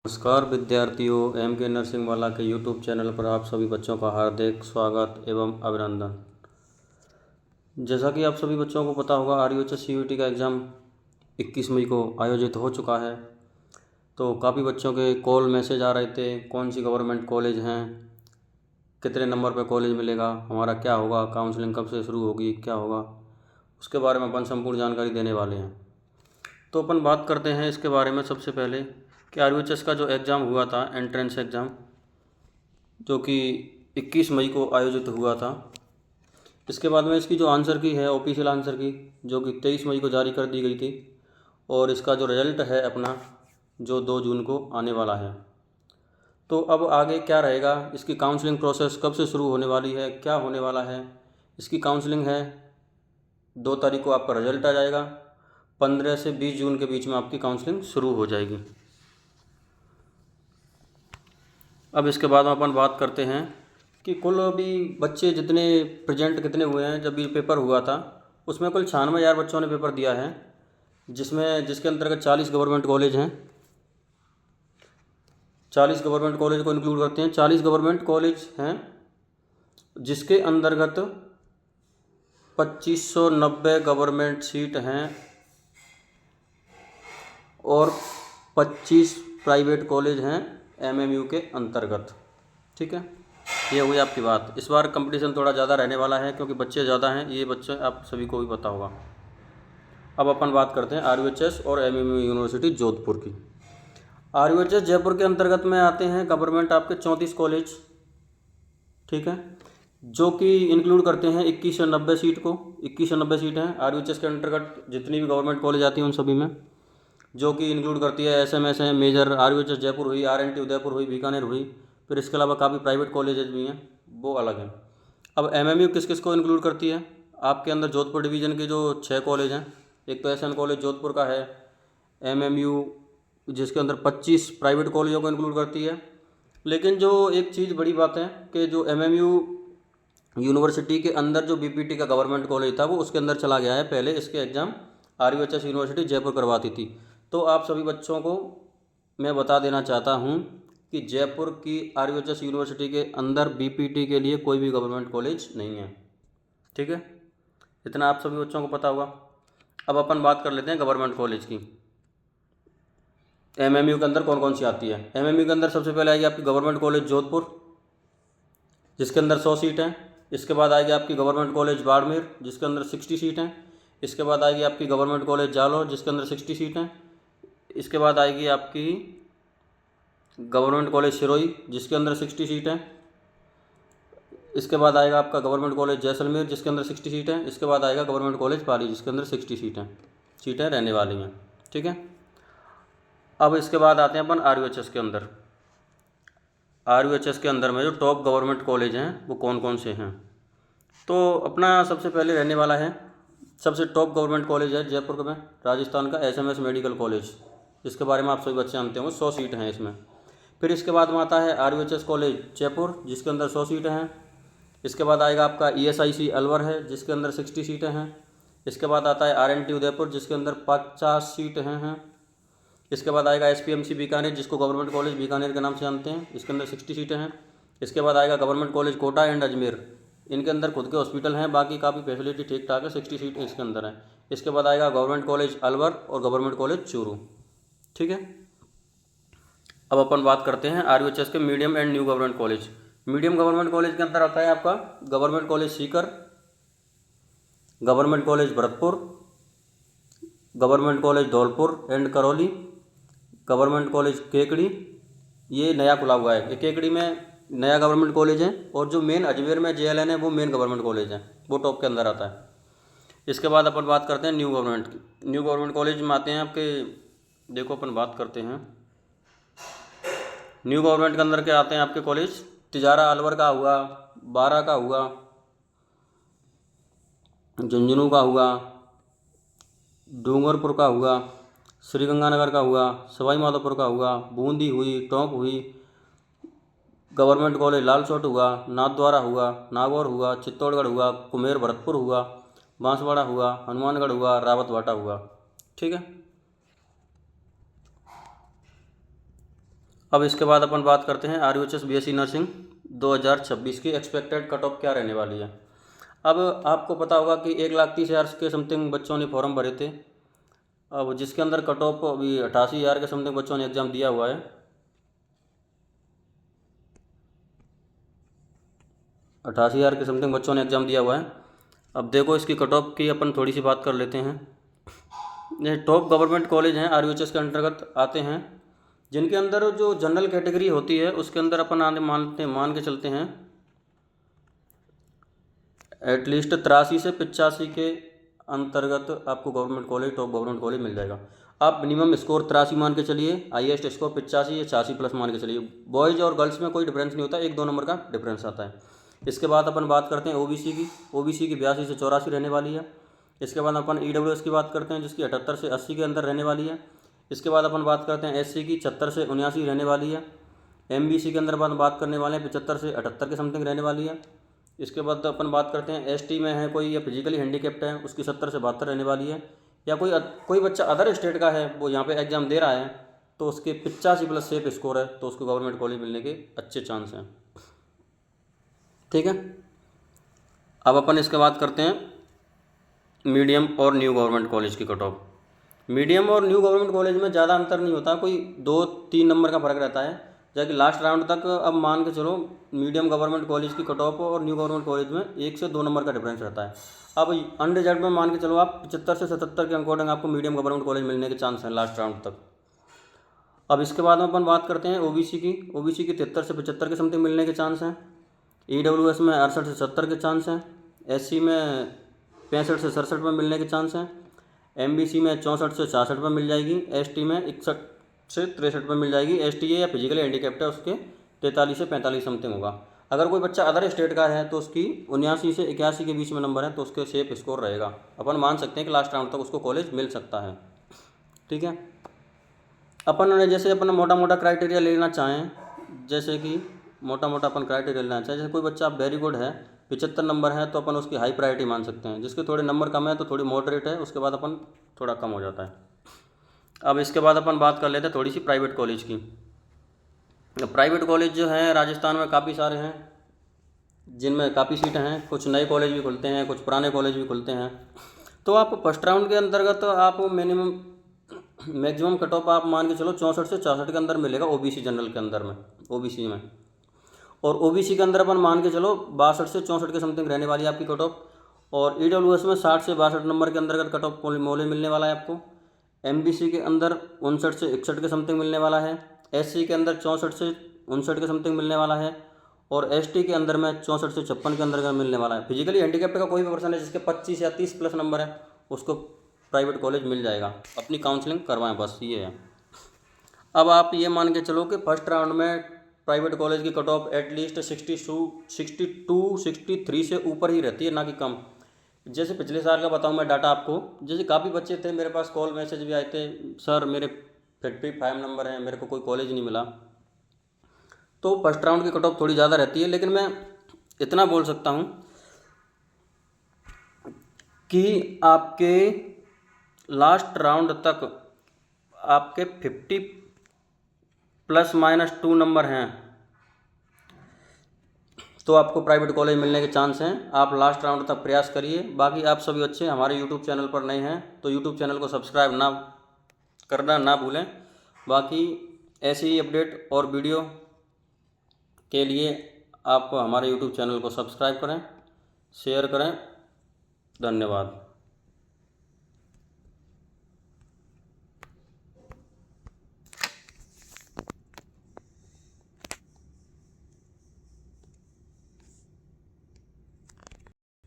नमस्कार विद्यार्थियों, एम के नरसिंह वाला के यूट्यूब चैनल पर आप सभी बच्चों का हार्दिक स्वागत एवं अभिनंदन। जैसा कि आप सभी बच्चों को पता होगा, RUHS CUET का एग्ज़ाम 21 मई को आयोजित हो चुका है। तो काफ़ी बच्चों के कॉल मैसेज आ रहे थे, कौन सी गवर्नमेंट कॉलेज हैं, कितने नंबर पर कॉलेज मिलेगा, हमारा क्या होगा, काउंसलिंग कब से शुरू होगी, क्या होगा, उसके बारे में अपन संपूर्ण जानकारी देने वाले हैं। तो अपन बात करते हैं इसके बारे में सबसे पहले कि RUHS का जो एग्ज़ाम हुआ था, एंट्रेंस एग्ज़ाम, जो कि 21 मई को आयोजित हुआ था। इसके बाद में इसकी जो आंसर की है, ऑफिशियल आंसर की, जो कि 23 मई को जारी कर दी गई थी, और इसका जो रिजल्ट है अपना, जो 2 जून को आने वाला है। तो अब आगे क्या रहेगा, इसकी काउंसलिंग प्रोसेस कब से शुरू होने वाली है, क्या होने वाला है। इसकी काउंसलिंग है 2 तारीख को आपका रिजल्ट आ जाएगा, 15 से 20 जून के बीच में आपकी काउंसलिंग शुरू हो जाएगी। अब इसके बाद में अपन बात करते हैं कि कुल अभी बच्चे जितने प्रेजेंट कितने हुए हैं। जब ये पेपर हुआ था उसमें कुल 96,000 बच्चों ने पेपर दिया है, जिसके अंतर्गत 40 गवर्नमेंट कॉलेज हैं। 40 गवर्नमेंट कॉलेज को इंक्लूड करते हैं। 40 गवर्नमेंट कॉलेज हैं जिसके अंतर्गत 2590 गवर्नमेंट सीट हैं और 25 प्राइवेट कॉलेज हैं MMU के अंतर्गत। ठीक है, ये हुई आपकी बात। इस बार कंपटीशन थोड़ा ज़्यादा रहने वाला है क्योंकि बच्चे ज़्यादा हैं, ये बच्चे आप सभी को भी पता होगा। अब अपन बात करते हैं RUHS और MMU यूनिवर्सिटी जोधपुर की। RUHS जयपुर के अंतर्गत में आते हैं गवर्नमेंट आपके 34 कॉलेज, ठीक है, जो कि इंक्लूड करते हैं 2190 सीट को। 2190 सीट हैं RUHS के अंतर्गत, जितनी भी गवर्नमेंट कॉलेज आती हैं उन सभी में, जो कि इंक्लूड करती है SMS है, मेजर RUHS जयपुर हुई, RNT उदयपुर हुई, बीकानेर हुई। फिर इसके अलावा काफ़ी प्राइवेट कॉलेजेस भी हैं, वो अलग हैं। अब MMU किस किस को इंक्लूड करती है, आपके अंदर जोधपुर डिवीज़न के जो 6 कॉलेज हैं। एक तो SN कॉलेज जोधपुर का है, MMU जिसके अंदर 25 प्राइवेट कॉलेजों को इंक्लूड करती है। लेकिन जो एक चीज़ बड़ी बात है कि जो MMU यूनिवर्सिटी के अंदर जो BPT का गवर्नमेंट कॉलेज था वो उसके अंदर चला गया है। पहले इसके एग्ज़ाम RUHS यूनिवर्सिटी जयपुर करवाती थी। तो आप सभी बच्चों को मैं बता देना चाहता हूँ कि जयपुर की RUHS यूनिवर्सिटी के अंदर BPT के लिए कोई भी गवर्नमेंट कॉलेज नहीं है। ठीक है, इतना आप सभी बच्चों को पता होगा। अब अपन बात कर लेते हैं गवर्नमेंट कॉलेज की। MMU के अंदर कौन कौन सी आती है। MMU के अंदर सबसे पहले आएगी आपकी गवर्नमेंट कॉलेज जोधपुर, जिसके अंदर 100 सीट हैं। इसके बाद आएगी आपकी गवर्नमेंट कॉलेज बाड़मेर, जिसके अंदर 60 सीट हैं। इसके बाद आएगी आपकी गवर्नमेंट कॉलेज जालौर, जिसके अंदर 60 सीट हैं। इसके बाद आएगी आपकी गवर्नमेंट कॉलेज सिरोही, जिसके अंदर 60 सीट हैं। इसके बाद आएगा आपका गवर्नमेंट कॉलेज जैसलमेर, जिसके अंदर 60 सीट हैं। इसके बाद आएगा गवर्नमेंट कॉलेज पाली, जिसके अंदर 60 सीटें रहने वाली हैं। ठीक है, अब इसके बाद आते हैं अपन RUHS के अंदर। RUHS के अंदर में जो टॉप गवर्नमेंट कॉलेज हैं वो कौन कौन से हैं। तो अपना सबसे पहले रहने वाला है, सबसे टॉप गवर्नमेंट कॉलेज है जयपुर में, राजस्थान का SMS मेडिकल कॉलेज। इसके बारे में आप सभी बच्चे जानते होंगे, 100 सीट हैं इसमें। फिर इसके बाद में आता है RUHS कॉलेज जयपुर, जिसके अंदर 100 सीटें हैं। इसके बाद आएगा आपका ESIC अलवर है, जिसके अंदर 60 सीटें हैं। इसके बाद आता है RNT उदयपुर, जिसके अंदर 50 सीटें हैं। इसके बाद आएगा SPMC बीकानेर, जिसको गवर्नमेंट कॉलेज बीकानेर के नाम से जानते हैं, इसके अंदर 60 सीटें हैं। इसके बाद आएगा government college Kota and Ajmer, इनके अंदर खुद के हॉस्पिटल हैं, बाकी काफ़ी फैसिलिटी ठीक ठाक है, 60 सीट इसके अंदर है। इसके बाद आएगा गवर्नमेंट कॉलेज अलवर और गवर्नमेंट कॉलेज चूरू। ठीक है, अब अपन बात करते हैं RUHS के medium and new government college. Medium government college के अंदर आता है आपका government college Sikar, government college Bharatpur, government college Dholpur and Karauli, government college Kekri, ये नया खुला हुआ है। ये केकड़ी में नया गवर्नमेंट कॉलेज है, और जो मेन अजमेर में JLN है वो मेन गवर्नमेंट कॉलेज है, वो टॉप के अंदर आता है। इसके बाद अपन बात करते हैं न्यू गवर्नमेंट की। न्यू गवर्नमेंट कॉलेज में आते हैं आपके, देखो अपन बात करते हैं न्यू गवर्नमेंट के अंदर क्या आते हैं आपके कॉलेज। तिजारा अलवर का हुआ, बारा का हुआ, झुंझुनू का हुआ, डूंगरपुर का हुआ, श्रीगंगानगर का हुआ, सवाई माधोपुर का हुआ, बूंदी हुई, टोंक हुई, गवर्नमेंट कॉलेज लालसोट हुआ, नाथद्वारा हुआ, नागौर हुआ, चित्तौड़गढ़ हुआ, कुमेर भरतपुर हुआ, बांसवाड़ा हुआ, हनुमानगढ़ हुआ, रावतभाटा हुआ। ठीक है, अब इसके बाद अपन बात करते हैं RUHS BSc नर्सिंग 2026 की एक्सपेक्टेड कट ऑफ क्या रहने वाली है। अब आपको पता होगा कि 1,30,000 के समथिंग बच्चों ने फॉर्म भरे थे। अब जिसके अंदर कट ऑफ अभी 88,000 के समथिंग बच्चों ने एग्ज़ाम दिया हुआ है। 88,000 के समथिंग बच्चों ने एग्ज़ाम दिया हुआ है। अब देखो इसकी कट ऑफ की अपन थोड़ी सी बात कर लेते हैं। ये टॉप गवर्नमेंट कॉलेज हैं RUHS के अंतर्गत आते हैं, जिनके अंदर जो जनरल कैटेगरी होती है उसके अंदर अपन मान के चलते हैं एटलीस्ट 83 से 85 के अंतर्गत आपको government college, top government college मिल जाएगा। आप मिनिमम स्कोर 83 मान के चलिए, हाईएस्ट स्कोर 85 या 86 प्लस मान के चलिए। बॉयज़ और गर्ल्स में कोई डिफरेंस नहीं होता, 1-2 नंबर का डिफरेंस आता है। इसके बाद अपन बात करते हैं OBC की। OBC की 82 से 84 रहने वाली है। इसके बाद अपन EWS की बात करते हैं, जिसकी 78 से 80 के अंदर रहने वाली है। इसके बाद अपन बात करते हैं SC की 76 से 79 रहने वाली है। MBC के अंदर अपन बात करने वाले हैं 75 से 78 के समथिंग रहने वाली है। इसके बाद अपन बात करते हैं ST में है कोई या फिजिकली हैंडीकैप्ड है, उसकी 70 से 72 रहने वाली है। या कोई बच्चा अदर स्टेट का है, वो यहाँ पे एग्ज़ाम दे रहा है, तो उसके 85 प्लस सेफ स्कोर है, तो उसको गवर्नमेंट कॉलेज मिलने के अच्छे चांस हैं। ठीक है। अब अपन इसके बात करते हैं मीडियम और न्यू गवर्नमेंट कॉलेज की कट ऑफ। मीडियम और न्यू गवर्नमेंट कॉलेज में ज़्यादा अंतर नहीं होता, कोई 2-3 नंबर का फ़र्क रहता है, जबकि लास्ट राउंड तक अब मान के चलो मीडियम गवर्नमेंट कॉलेज की कट ऑफ और न्यू गवर्नमेंट कॉलेज में 1 से 2 नंबर का डिफरेंस रहता है। अब अनरिजर्व में मान के चलो आप 75 से 77 के अकॉर्डिंग आपको मीडियम गवर्नमेंट कॉलेज मिलने के चांस हैं लास्ट राउंड तक। अब इसके बाद में अपन बात करते हैं OBC की। OBC की 73 से 75 के समथिंग मिलने के चांस हैं। EWS में 68 से 70 के चांस हैं। SC में 65 से 67 में मिलने के चांस हैं। MBC में 64 से 66 में मिल जाएगी। ST में 61 से 63 में मिल जाएगी। STA या फिजिकली हैंडीकैप्ड है, उसके 43 से 45 समथिंग होगा। अगर कोई बच्चा अदर स्टेट का है तो उसकी 79 से 81 के बीच में नंबर है, तो उसके सेफ स्कोर रहेगा। अपन मान सकते हैं कि लास्ट राउंड तक उसको कॉलेज मिल सकता है। ठीक है। अपन जैसे अपन मोटा मोटा क्राइटेरिया लेना चाहें, जैसे कि मोटा मोटा अपन क्राइटेरिया लेना चाहें, जैसे कोई बच्चा वेरी गुड है, 75 नंबर है, तो अपन उसकी हाई प्रायोरिटी मान सकते हैं। जिसके थोड़े नंबर कम है तो थोड़ी मॉडरेट है, उसके बाद अपन थोड़ा कम हो जाता है। अब इसके बाद अपन बात कर लेते हैं थोड़ी सी प्राइवेट कॉलेज की। प्राइवेट कॉलेज जो हैं राजस्थान में काफ़ी सारे हैं, जिनमें काफ़ी सीटें हैं। कुछ नए कॉलेज भी खुलते हैं, कुछ पुराने कॉलेज भी खुलते हैं। तो आप फर्स्ट राउंड के अंतर्गत आप मैक्सिमम कट ऑफ आप मान के चलो 64 से 66 के अंदर मिलेगा OBC जनरल के अंदर में, OBC में। और OBC के अंदर अपन मान के चलो 62 से 64 के समथिंग रहने वाली है आपकी कट ऑफ। और EWS में 60 से 62 नंबर के अंतर्गत कट ऑफ मोले मिलने वाला है आपको। MBC के अंदर 59 से 61 के समथिंग मिलने वाला है। SC के अंदर 64 से 59 के समथिंग मिलने वाला है। और ST के अंदर में 64 से 56 के अंदर का मिलने वाला है। फिजिकली हैंडीकैप्ड का कोई भी पर्सन है जिसके 25 या 30 प्लस नंबर है, उसको प्राइवेट कॉलेज मिल जाएगा। अपनी काउंसलिंग करवाएं, बस ये है। अब आप ये मान के चलो कि फर्स्ट राउंड में प्राइवेट कॉलेज की कट ऑफ एटलीस्ट 62-63 से ऊपर ही रहती है, ना कि कम। जैसे पिछले साल का बताऊं मैं डाटा आपको, जैसे काफ़ी बच्चे थे, मेरे पास कॉल मैसेज भी आए थे, सर मेरे 55 नंबर हैं, मेरे को कोई कॉलेज नहीं मिला। तो फर्स्ट राउंड की कट ऑफ थोड़ी ज़्यादा रहती है, लेकिन मैं इतना बोल सकता हूँ कि आपके लास्ट राउंड तक आपके 50 ± 2 नंबर हैं, तो आपको प्राइवेट कॉलेज मिलने के चांस हैं। आप लास्ट राउंड तक प्रयास करिए। बाकी आप सभी बच्चे हमारे यूट्यूब चैनल पर नए हैं तो यूट्यूब चैनल को सब्सक्राइब करना ना भूलें। बाकी ऐसी ही अपडेट और वीडियो के लिए आप हमारे यूट्यूब चैनल को सब्सक्राइब करें, शेयर करें। धन्यवाद।